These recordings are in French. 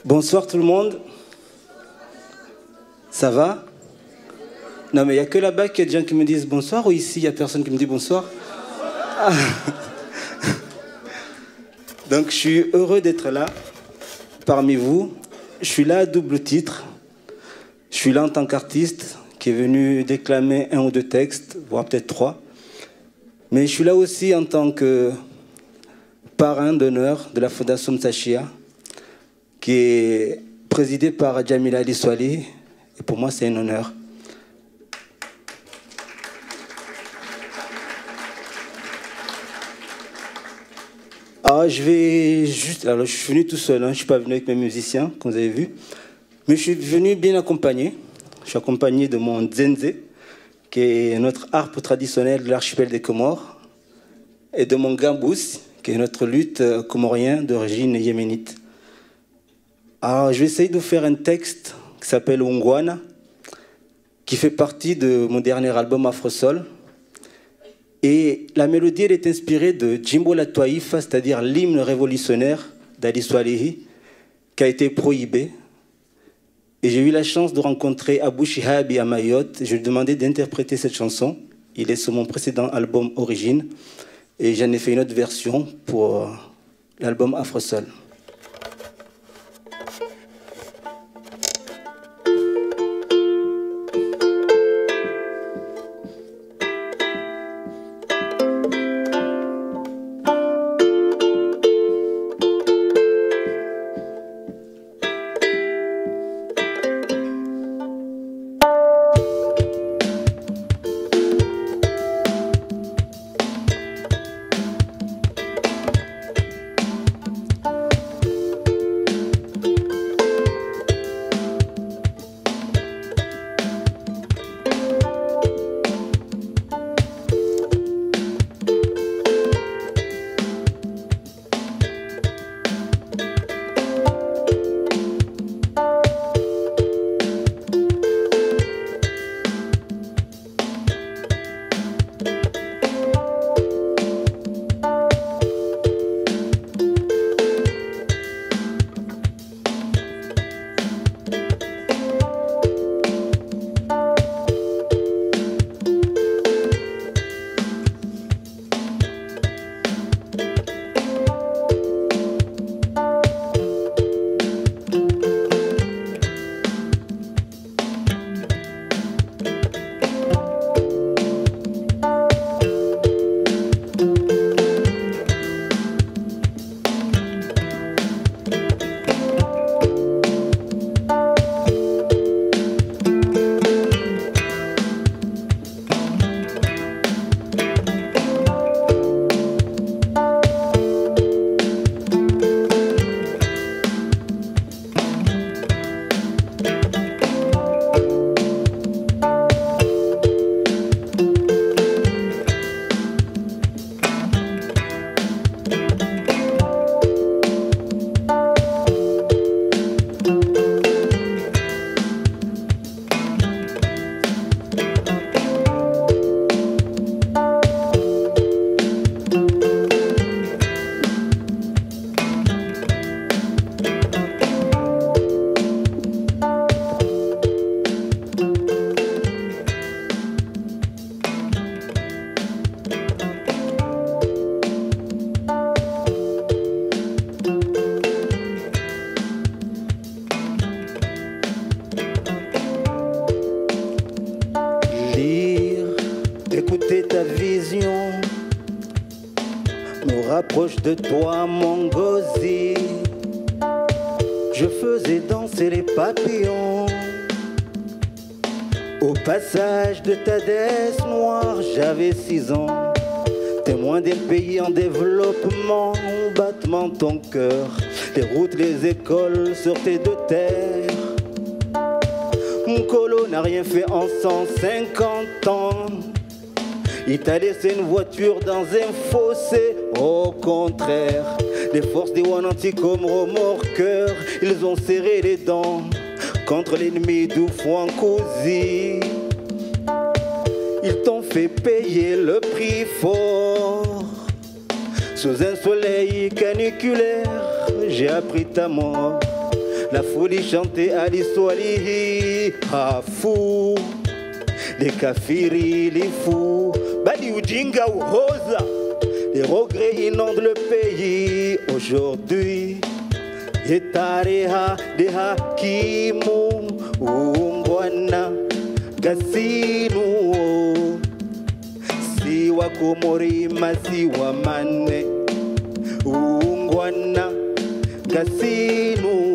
Bonsoir tout le monde. Ça va? Non mais il n'y a que là-bas qu'il y a des gens qui me disent bonsoir ou ici il n'y a personne qui me dit bonsoir? Ah. Donc je suis heureux d'être là parmi vous. Je suis là à double titre. Je suis là en tant qu'artiste qui est venu déclamer 1 ou 2 textes, voire peut-être 3. Mais je suis là aussi en tant que parrain d'honneur de la Fondation Msachia, qui est présidée par Jamila Ali Swali. Et pour moi, c'est un honneur. Alors, je suis venu tout seul, hein. Je ne suis pas venu avec mes musiciens, comme vous avez vu. Mais je suis venu bien accompagné. Je suis accompagné de mon Nzenze, qui est notre harpe traditionnelle de l'archipel des Comores, et de mon Gambous, qui est notre luth comorien d'origine yéménite. Alors, je vais essayer de vous faire un texte qui s'appelle Ungwana, qui fait partie de mon dernier album Afrosol. Et la mélodie, elle est inspirée de Jimbo la Toaifa, c'est-à-dire l'hymne révolutionnaire d'Ali Swalehi, qui a été prohibé. Et j'ai eu la chance de rencontrer Abou Shihabi à Mayotte. Je lui ai demandé d'interpréter cette chanson. Il est sur mon précédent album Origine. Et j'en ai fait une autre version pour l'album Afrosol. Rapproche de toi mon gosier. Je faisais danser les papillons au passage de ta déesse noire. J'avais 6 ans, témoin des pays en développement, au battement de ton cœur, les routes, les écoles sur tes 2 terres. Mon colo n'a rien fait en 150 ans. Il t'a laissé une voiture dans un fossé. Au contraire, les forces des Wananti comme remorqueurs, ils ont serré les dents contre l'ennemi d'Oufouankouzi. Ils t'ont fait payer le prix fort. Sous un soleil caniculaire, j'ai appris ta mort. La folie chantée à l'Iswahili, fou. Les kafiris, les fous, Badi Ujinga ou Rosa. Les regrets inondent le pays aujourd'hui. Yetareha de Hakimu, Ungwana, Gasinu. Siwa Komorima, Siwa Mane, Ungwana, Gasinu.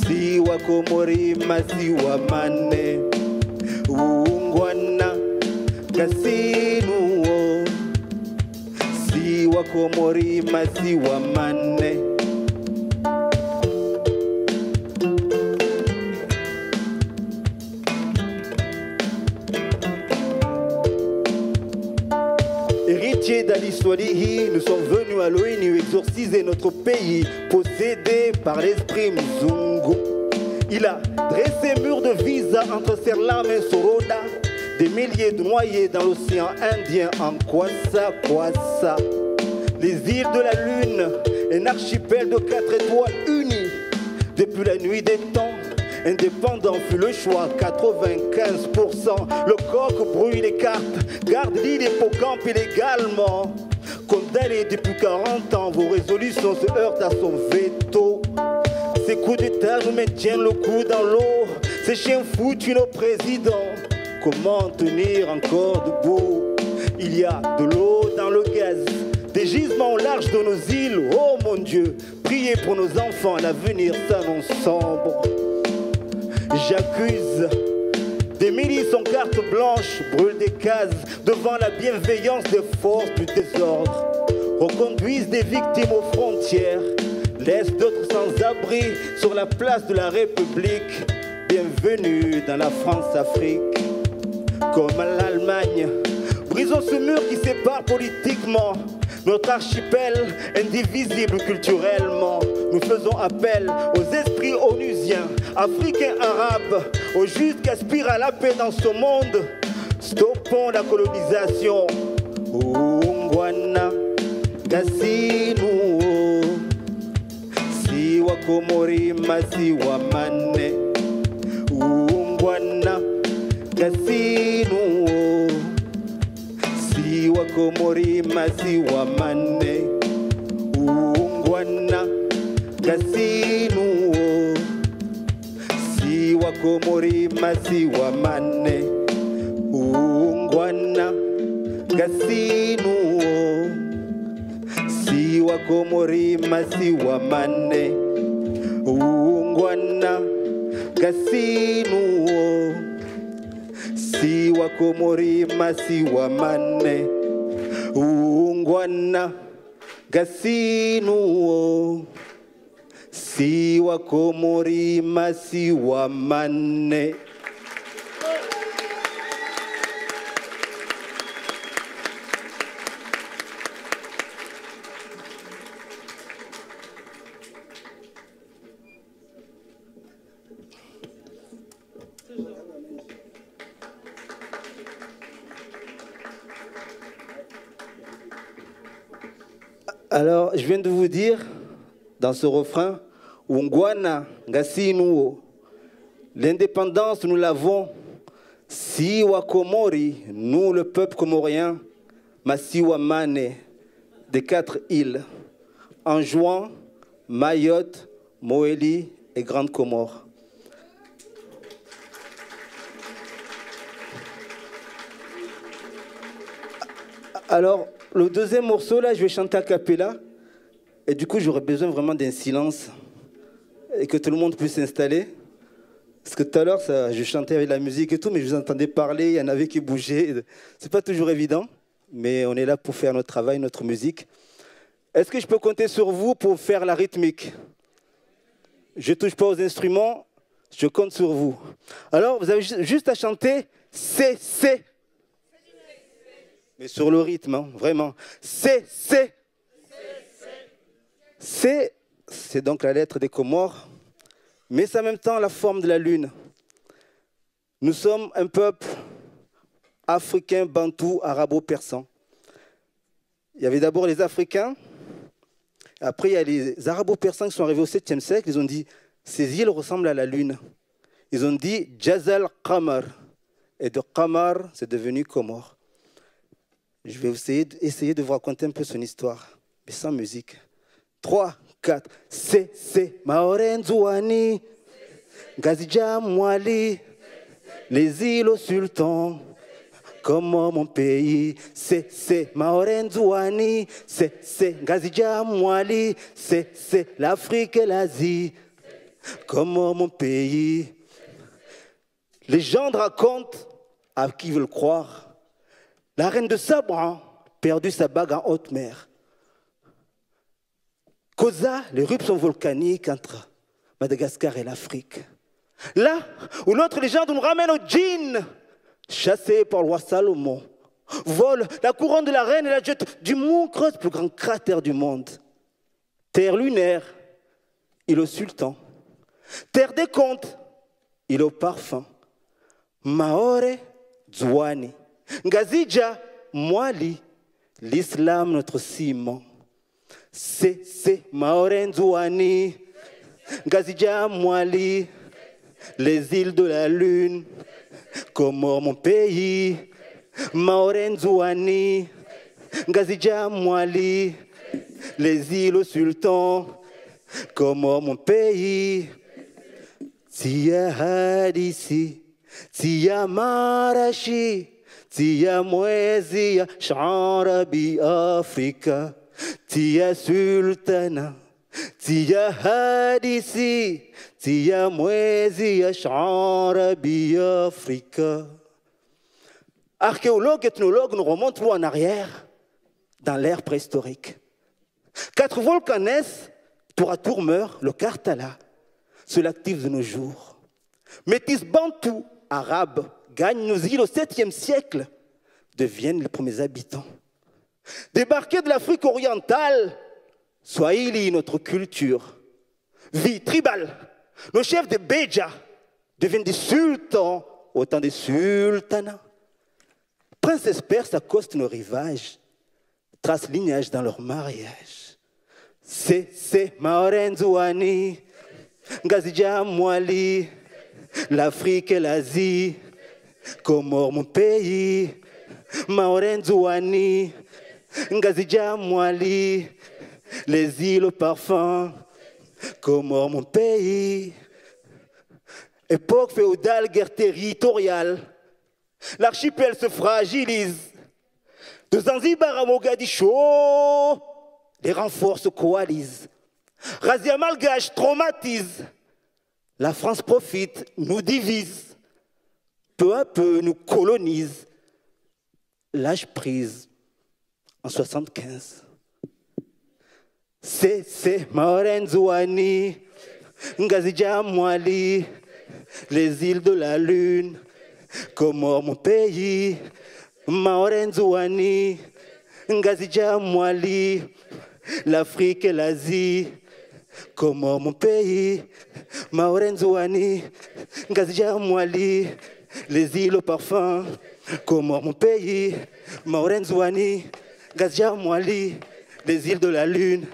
Siwa Komorima, Siwa Mane, Ungwana, Gasinu. Siwa Komorima, Siwa Mane. Héritiers d'Ali Swalihi, nous sommes venus à l'ONU exorciser notre pays, possédé par l'esprit Mzungu. Il a dressé mur de visa entre Serlam et Soroda, des milliers de noyés dans l'océan Indien en Kwassa. Les îles de la Lune, un archipel de 4 étoiles unies. Depuis la nuit des temps, indépendant fut le choix, 95%. Le coq brouille les cartes, garde l'île hippocampe illégalement. Condamné depuis 40 ans, vos résolutions se heurtent à son veto. Ces coups d'État nous maintiennent le cou dans l'eau. Ces chiens foutus nos présidents, comment tenir encore debout? Il y a de l'eau dans le gaz, des gisements au large de nos îles. Oh mon Dieu, priez pour nos enfants, l'avenir s'annonce sombre. J'accuse des milices en carte blanche, brûlent des cases devant la bienveillance des forces du désordre. Reconduisent des victimes aux frontières, laissent d'autres sans abri sur la place de la République. Bienvenue dans la France-Afrique. Comme à l'Allemagne, brisons ce mur qui sépare politiquement notre archipel indivisible culturellement. Nous faisons appel aux esprits onusiens, africains, arabes, aux justes qui aspirent à la paix dans ce monde. Stoppons la colonisation. Ungwana, Gasinu. Siwa Komorima, Siwa Mane. Ungwana, Gasinu. Siwa Komorima, Siwa Mane. Ungwana, Gasinu. Siwa Komorima, Siwa Mane. Ungwana, Gasinu. Siwa Komorima, Siwa Mane. Ungwana, Gasinu. Siwa Komorima, Siwa Mane. Ungwana, Gasinu. Siwa Komorima, Siwa Mane. Alors, je viens de vous dire, dans ce refrain, Ungwana, Ngasinuo, l'indépendance, nous l'avons. Siwa Komori, nous, le peuple comorien, Masiwa Mane, des 4 îles, Anjouan, Mayotte, Moélie et Grande Comore. Alors, le deuxième morceau, là, je vais chanter a cappella. Et du coup, j'aurais besoin vraiment d'un silence et que tout le monde puisse s'installer. Parce que tout à l'heure, je chantais avec la musique et tout, mais je vous entendais parler, il y en avait qui bougeaient. C'est pas toujours évident, mais on est là pour faire notre travail, notre musique. Est-ce que je peux compter sur vous pour faire la rythmique? Je ne touche pas aux instruments, je compte sur vous. Alors, vous avez juste à chanter C. Mais sur le rythme, hein, vraiment. C. C, c'est donc la lettre des Comores, mais c'est en même temps la forme de la lune. Nous sommes un peuple africain, bantou, arabo-persan. Il y avait d'abord les Africains, Après, il y a les Arabo-Persans qui sont arrivés au 7e siècle. Ils ont dit, ces îles ressemblent à la lune. Ils ont dit, Jazal Qamar. Et de Qamar, c'est devenu Comore. Je vais essayer de vous raconter un peu son histoire, mais sans musique. 3, 4. C'est Maorenzouani, Gazija Mwali, les îles au sultan, comme mon pays. C'est Maorenzouani, c'est Gazija Mwali, c'est l'Afrique et l'Asie, comme mon pays. Les gens racontent, à qui veulent croire, la reine de Sabran perdu sa bague en haute mer. Kosa, l'éruption volcanique entre Madagascar et l'Afrique. Là où notre légende nous ramène au djinn, chassé par le roi Salomon, vole la couronne de la reine et la jette du mont Creuse, plus grand cratère du monde. Terre lunaire, île au sultan. Terre des contes, île au parfum. Maore, Zouani. Ngazija, Mwali, l'islam, notre ciment. C'est Maorenzouani, Ngazija, Mwali, les îles de la lune, Comore, mon pays. Maorenzouani, Ngazija, Mwali, les îles au sultan, Comore, mon pays. Tia Hadisi, Tia Marashi, Tia Mwezia, Sharabi Afrika, Tia Sultana, Tia Hadisi, Tia Mwezia, Sharabi Afrika. Archéologues, ethnologues nous remontent loin en arrière, dans l'ère préhistorique. 4 volcans naissent, tour à tour meurent, le Kartala, seul actif de nos jours. Métis bantous, arabes, gagnent nos îles au 7e siècle, deviennent les premiers habitants. Débarqués de l'Afrique orientale, Swahili, notre culture. Vie tribale, nos chefs de Béja deviennent des sultans, autant des sultanats. Princesse perse accostent nos rivages, tracent lignage dans leur mariage. C'est Maorenzouani, Ngazija Mwali, l'Afrique et l'Asie, Comore mon pays. Maorenzouani, Ngazija Mwali, les îles au parfum, Comore mon pays. Époque féodale, guerre territoriale, l'archipel se fragilise. De Zanzibar à Mogadiscio, les renforts se coalisent. Razia malgache traumatise. La France profite, nous divise. Peu à peu, nous colonise. Lâche prise en 75. C'est Maorenzouani, Ngazija Mwali, les îles de la lune, Comore mon pays. Maorenzouani, Ngazija Mwali, l'Afrique et l'Asie, Comore mon pays. Maorenzouani, Ngazija Mwali, les îles au parfum, Comore mon pays. Maorenzouani, Ngazija Mwali, les îles de la lune,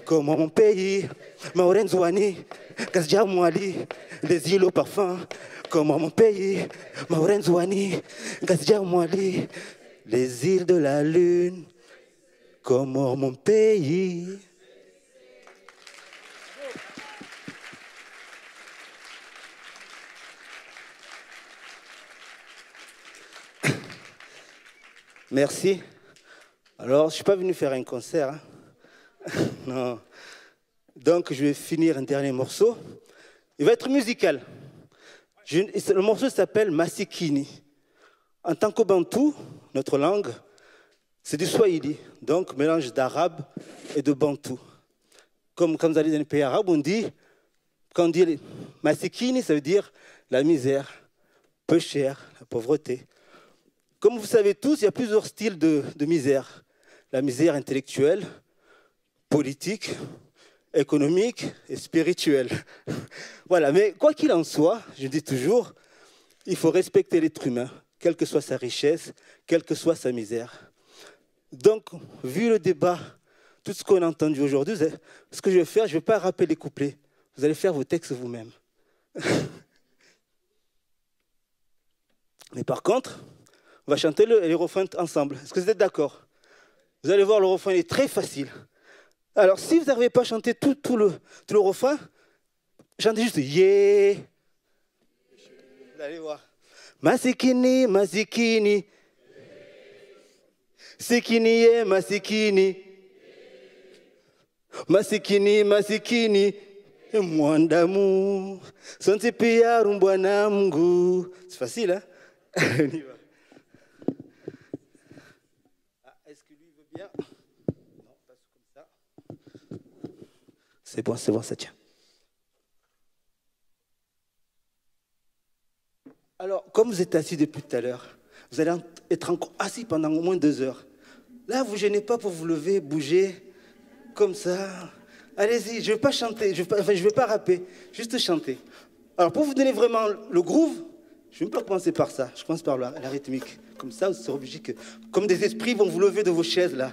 Comore mon pays. Maorenzouani, Ngazija Mwali, les îles au parfum, Comore mon pays. Maorenzouani, Ngazija Mwali, les îles de la lune, Comore mon pays. Merci. Alors, je ne suis pas venu faire un concert. Hein. Non. Donc, je vais finir un dernier morceau. Il va être musical. Le morceau s'appelle Masikini. En tant que bantou, notre langue, c'est du swahili, donc mélange d'arabe et de bantou. Comme quand vous allez dans les pays arabes, quand on dit Masikini, ça veut dire la misère, peu cher, la pauvreté. Comme vous savez tous, il y a plusieurs styles de misère. La misère intellectuelle, politique, économique et spirituelle. Voilà, mais quoi qu'il en soit, je dis toujours, il faut respecter l'être humain, quelle que soit sa richesse, quelle que soit sa misère. Donc, vu le débat tout ce qu'on a entendu aujourd'hui, ce que je vais faire, je ne vais pas rappeler les couplets. Vous allez faire vos textes vous-même. Mais par contre, on va chanter les refrains ensemble. Est-ce que vous êtes d'accord? Vous allez voir, le refrain est très facile. Alors, si vous n'arrivez pas à chanter tout le refrain, chantez juste « Yeah ». Vous allez voir. Masikini, masikini. Sikini, yeah, masikini. Masikini, masikini. Mwandamu. Sonte pia rumbwana Mungu. C'est facile, hein? On y va. Ah, est-ce que lui veut bien? Non, pas comme ça. C'est bon, ça tient. Alors, comme vous êtes assis depuis tout à l'heure, vous allez être encore assis pendant au moins 2 heures. Là, vous ne gênez pas pour vous lever, bouger, comme ça. Allez-y, je ne vais pas chanter, je ne vais pas rapper, juste chanter. Alors, pour vous donner vraiment le groove, je ne vais même pas commencer par ça, je commence par la rythmique. Comme ça, vous serez obligé que, comme des esprits vont vous lever de vos chaises, là.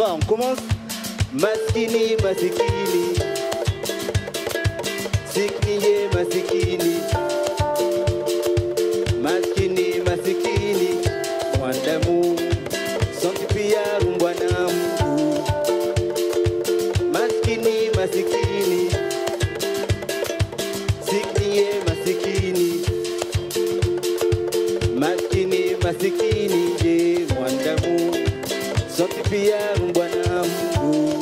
On commence. Maskini, masikini. Sikniye, masikini. Maskini, masikini. Mwandamu. Sonti pia rumbwana Mungu. Maskini, masikini. Sikniye, masikini. Maskini, masikini. Je, mwandamu. Sonti pia rumbwana Mungu.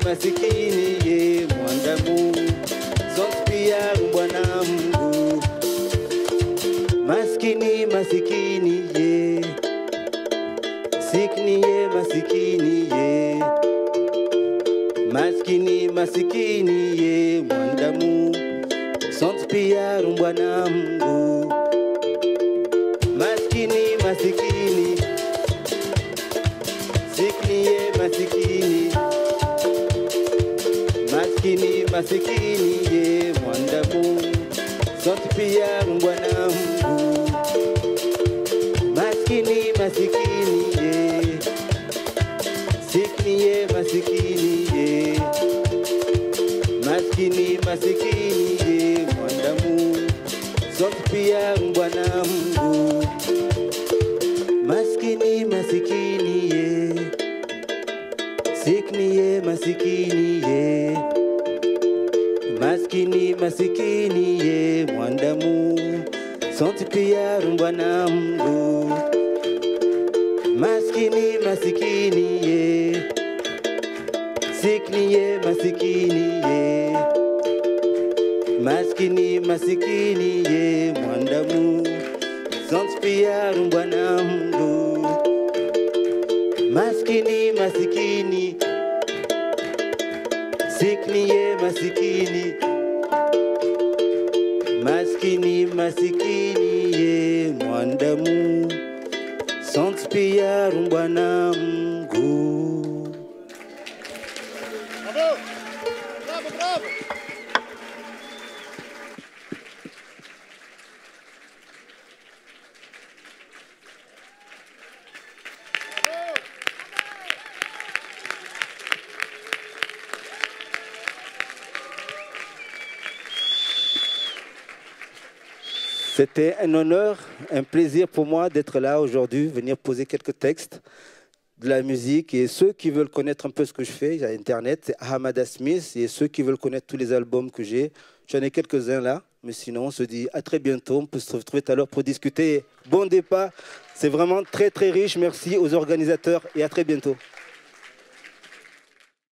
Masikini ye mwandamu, sonti pia rumbwana Mungu. Maskini, masikini ye. Sikni ye, masikini ye. Maskini, masikini ye mwandamu, sonti pia rumbwana Mungu. Maskini, masikini. Sikni ye, masikini. Maskini, masikini ye mwandamu, sonti pia rumbwana Mungu. Maskini, masikini ye. Sikni ye, masikini ye. Maskini masikini ye mwandamu zote pia Bwana Mungu. Maskini masikini ye sikni ye masikini ye. Maskini masikini ye mwandamu zote pia Bwana Mungu. Maskini masikini ye sikni ye masikini ye. Maskini masikini ye mwandamu zote pia Bwana Mungu. Maskini masikini sikni ye masikini. Maskini masikini ye mwandamu zote pia Bwana Mungu. Bravo! Bravo, bravo! C'était un honneur, un plaisir pour moi d'être là aujourd'hui, venir poser quelques textes de la musique. Et ceux qui veulent connaître un peu ce que je fais, j'ai Internet, c'est Hamada Smith. Et ceux qui veulent connaître tous les albums que j'ai, j'en ai quelques-uns là. Mais sinon, on se dit à très bientôt. On peut se retrouver tout à l'heure pour discuter. Bon départ. C'est vraiment très, très riche. Merci aux organisateurs et à très bientôt.